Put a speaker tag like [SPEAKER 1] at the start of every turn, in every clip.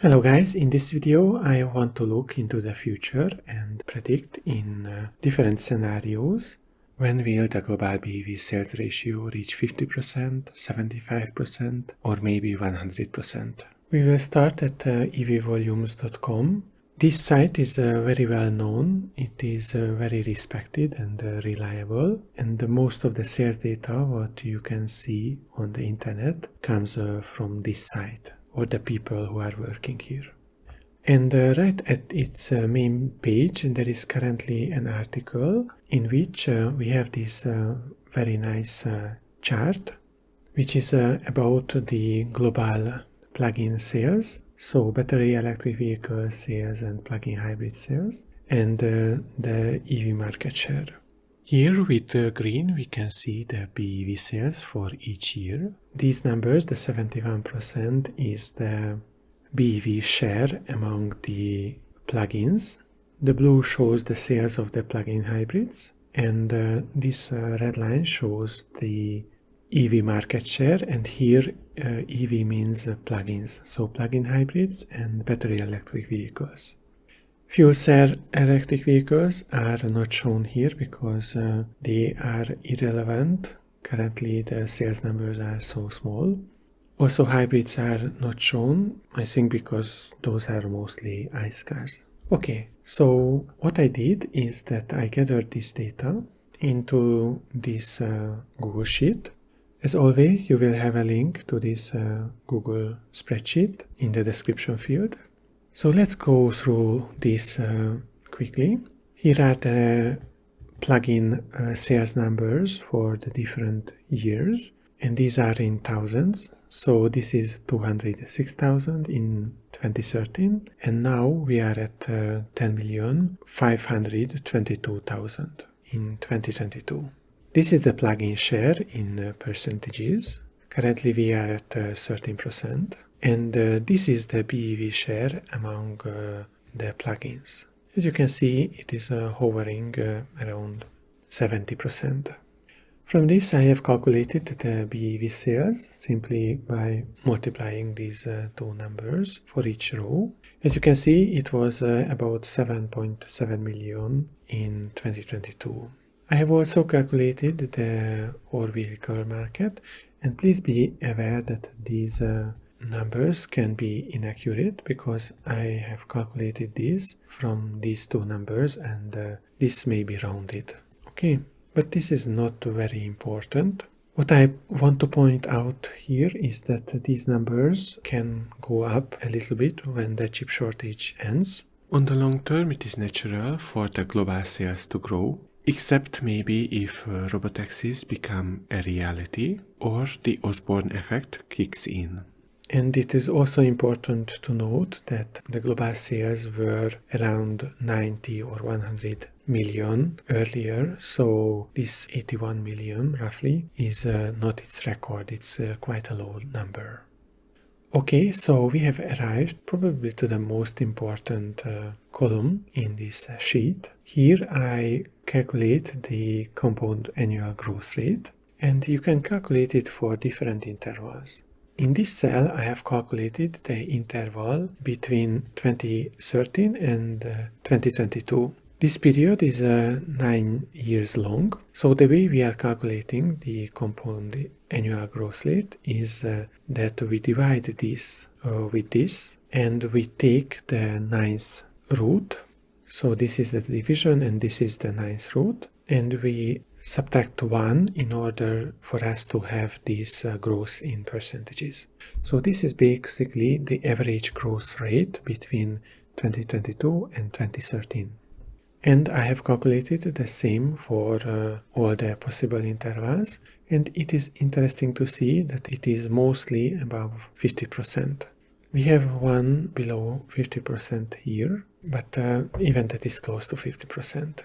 [SPEAKER 1] Hello guys, in this video I want to look into the future and predict in different scenarios when will the global BEV sales ratio reach 50%, 75% or maybe 100%. We will start at evvolumes.com. This site is very well known, it is very respected and reliable, and most of the sales data what you can see on the internet comes from this site or the people who are working here. And right at its main page there is currently an article in which we have this very nice chart which is about the global plug-in sales, so battery electric vehicle sales and plug-in hybrid sales, and the EV market share. Here with green we can see the BEV sales for each year. These numbers, the 71%, is the BEV share among the plugins. The blue shows the sales of the plug-in hybrids, and this red line shows the EV market share, and here EV means plugins, so plug-in hybrids and battery electric vehicles. Fuel cell electric vehicles are not shown here because they are irrelevant. Currently the sales numbers are so small. Also hybrids are not shown, I think because those are mostly ICE cars. Okay, so what I did is that I gathered this data into this Google Sheet. As always, you will have a link to this Google spreadsheet in the description field. So let's go through this quickly. Here are the plug-in sales numbers for the different years, and these are in thousands. So this is 206,000 in 2013, and now we are at 10,522,000 in 2022. This is the plug-in share in percentages. Currently we are at 13%. And this is the BEV share among the plugins. As you can see, it is hovering around 70%. From this I have calculated the BEV sales simply by multiplying these two numbers for each row. As you can see, it was about 7.7 million in 2022. I have also calculated the whole vehicle market, and please be aware that these numbers can be inaccurate because I have calculated this from these two numbers, and this may be rounded. Okay, but this is not very important. What I want to point out here is that these numbers can go up a little bit when the chip shortage ends. On the long term, it is natural for the global sales to grow, except maybe if robotaxis become a reality or the Osborne effect kicks in. And it is also important to note that the global sales were around 90 or 100 million earlier, so this 81 million roughly is not its record, it's quite a low number. Okay, so we have arrived probably to the most important column in this sheet. Here I calculate the compound annual growth rate, and you can calculate it for different intervals. In this cell I have calculated the interval between 2013 and 2022. This period is 9 years long, so the way we are calculating the compound annual growth rate is that we divide this with this, and we take the ninth root. So this is the division and this is the ninth root, and we subtract 1 in order for us to have this growth in percentages. So this is basically the average growth rate between 2022 and 2013. And I have calculated the same for all the possible intervals, and it is interesting to see that it is mostly above 50%. We have one below 50% here, but even that is close to 50%.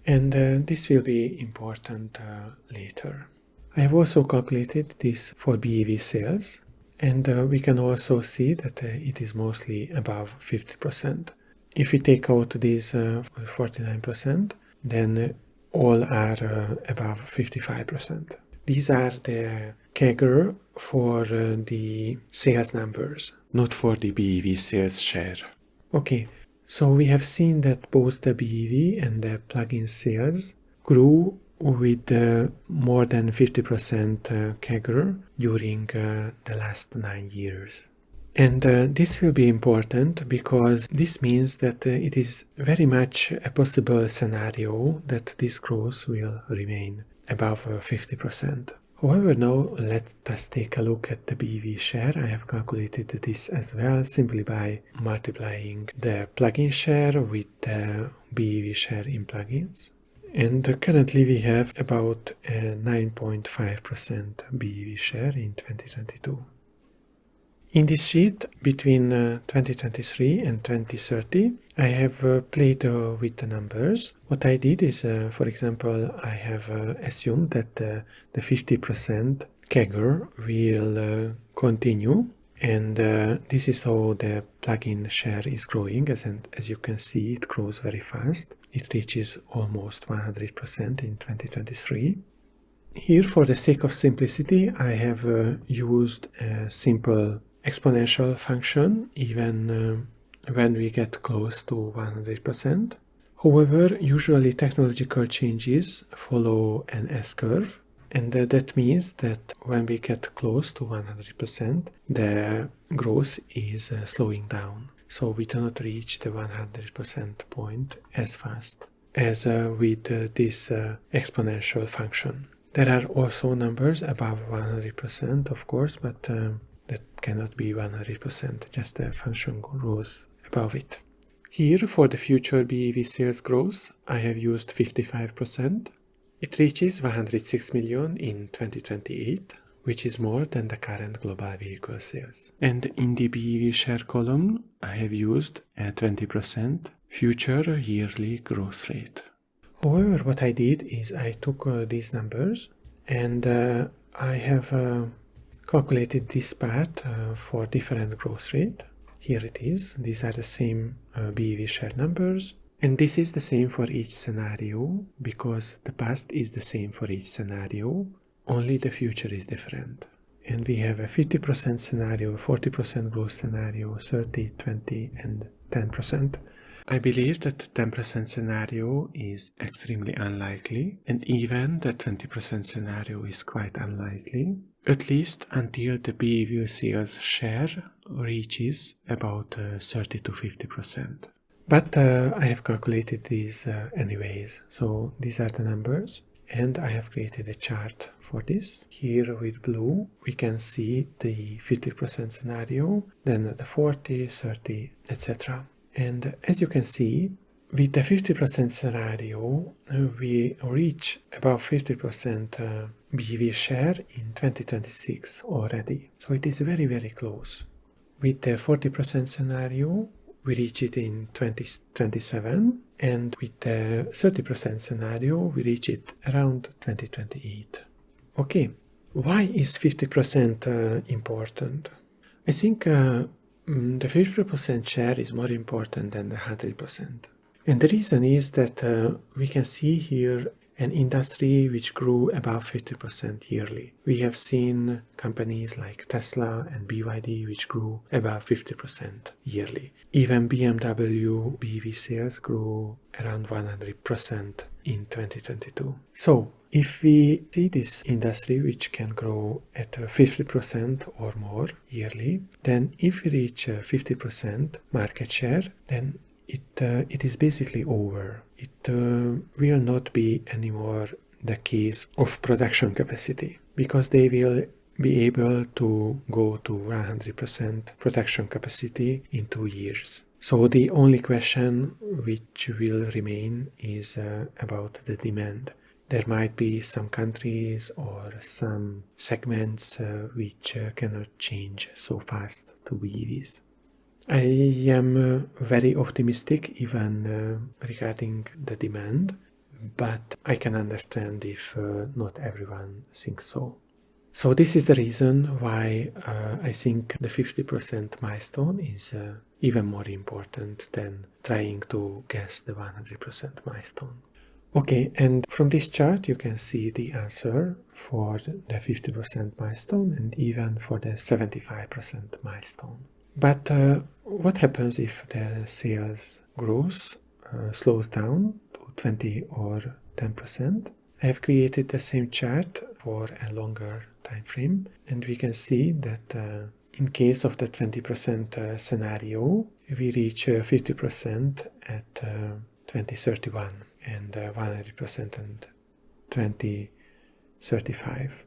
[SPEAKER 1] And this will be important later. I have also calculated this for BEV sales, and we can also see that it is mostly above 50%. If we take out these 49%, then all are above 55%. These are the CAGR for the sales numbers, not for the BEV sales share. Okay, so we have seen that both the BEV and the plug-in sales grew with more than 50% CAGR during the last 9 years. And this will be important because this means that it is very much a possible scenario that this growth will remain above 50%. However, now let us take a look at the BEV share. I have calculated this as well simply by multiplying the plug-in share with the BEV share in plugins. And currently we have about a 9.5% BEV share in 2022. In this sheet, between 2023 and 2030, I have played with the numbers. What I did is, for example, I have assumed that the 50% CAGR will continue, and this is how the plug-in share is growing. As you can see, it grows very fast. It reaches almost 100% in 2023. Here, for the sake of simplicity, I have used a simple exponential function even when we get close to 100%. However, usually technological changes follow an S-curve, and that means that when we get close to 100%, the growth is slowing down. So we do not reach the 100% point as fast as with this exponential function. There are also numbers above 100%, of course, but that cannot be 100%, just the function grows above it. Here, for the future BEV sales growth, I have used 55%. It reaches 106 million in 2028, which is more than the current global vehicle sales. And in the BEV share column, I have used a 20% future yearly growth rate. However, what I did is I took these numbers and I have calculated this part for different growth rate. Here it is. These are the same BEV share numbers. And this is the same for each scenario because the past is the same for each scenario. Only the future is different. And we have a 50% scenario, 40% growth scenario, 30, 20, and 10%. I believe that the 10% scenario is extremely unlikely, and even the 20% scenario is quite unlikely, at least until the BEV sales share reaches about 30 to 50%. But I have calculated these anyways, so these are the numbers, and I have created a chart for this. Here with blue, we can see the 50% scenario, then the 40, 30, etc. And as you can see, with the 50% scenario, we reach about 50% BEV share in 2026 already. So it is very, very close. With the 40% scenario, we reach it in 2027. And with the 30% scenario, we reach it around 2028. Okay, why is 50% important? I think the 50% share is more important than the 100%. And the reason is that we can see here an industry which grew above 50% yearly. We have seen companies like Tesla and BYD which grew above 50% yearly. Even BMW BEV sales grew around 100% in 2022. So, if we see this industry which can grow at 50% or more yearly, then if we reach 50% market share, then it is basically over. It will not be anymore the case of production capacity because they will be able to go to 100% production capacity in 2 years. So the only question which will remain is about the demand. There might be some countries or some segments which cannot change so fast to BEVs. I am very optimistic even regarding the demand, but I can understand if not everyone thinks so. So this is the reason why I think the 50% milestone is even more important than trying to guess the 100% milestone. Okay, and from this chart you can see the answer for the 50% milestone and even for the 75% milestone. But what happens if the sales growth slows down to 20 or 10%? I have created the same chart for a longer time frame, and we can see that in case of the 20% scenario, we reach 50% at 2031 and 100% and 2035.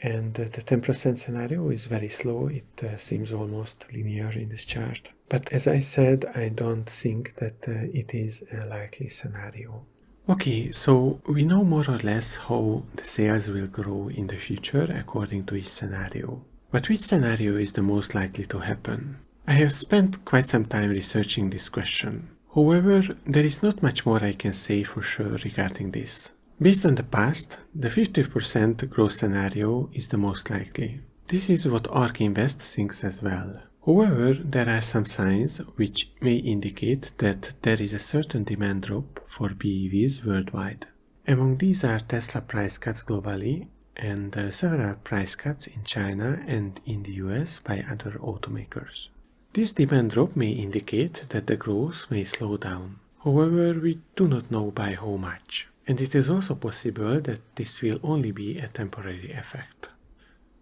[SPEAKER 1] And the 10% scenario is very slow. It seems almost linear in this chart. But as I said, I don't think that it is a likely scenario. Okay, so we know more or less how the sales will grow in the future according to each scenario. But which scenario is the most likely to happen? I have spent quite some time researching this question. However, there is not much more I can say for sure regarding this. Based on the past, the 50% growth scenario is the most likely. This is what ARK Invest thinks as well. However, there are some signs which may indicate that there is a certain demand drop for BEVs worldwide. Among these are Tesla price cuts globally and several price cuts in China and in the US by other automakers. This demand drop may indicate that the growth may slow down. However, we do not know by how much. And it is also possible that this will only be a temporary effect.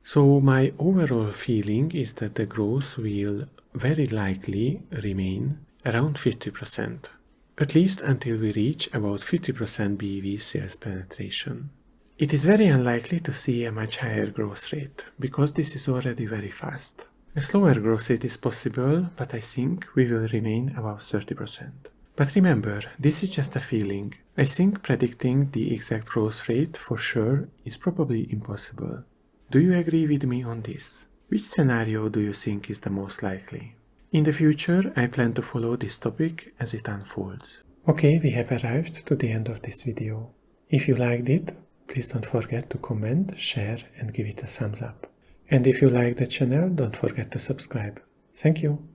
[SPEAKER 1] So my overall feeling is that the growth will very likely remain around 50%, at least until we reach about 50% BEV sales penetration. It is very unlikely to see a much higher growth rate, because this is already very fast. A slower growth rate is possible, but I think we will remain above 30%. But remember, this is just a feeling. I think predicting the exact growth rate for sure is probably impossible. Do you agree with me on this? Which scenario do you think is the most likely? In the future, I plan to follow this topic as it unfolds. Okay, we have arrived to the end of this video. If you liked it, please don't forget to comment, share and give it a thumbs up. And if you like the channel, don't forget to subscribe. Thank you.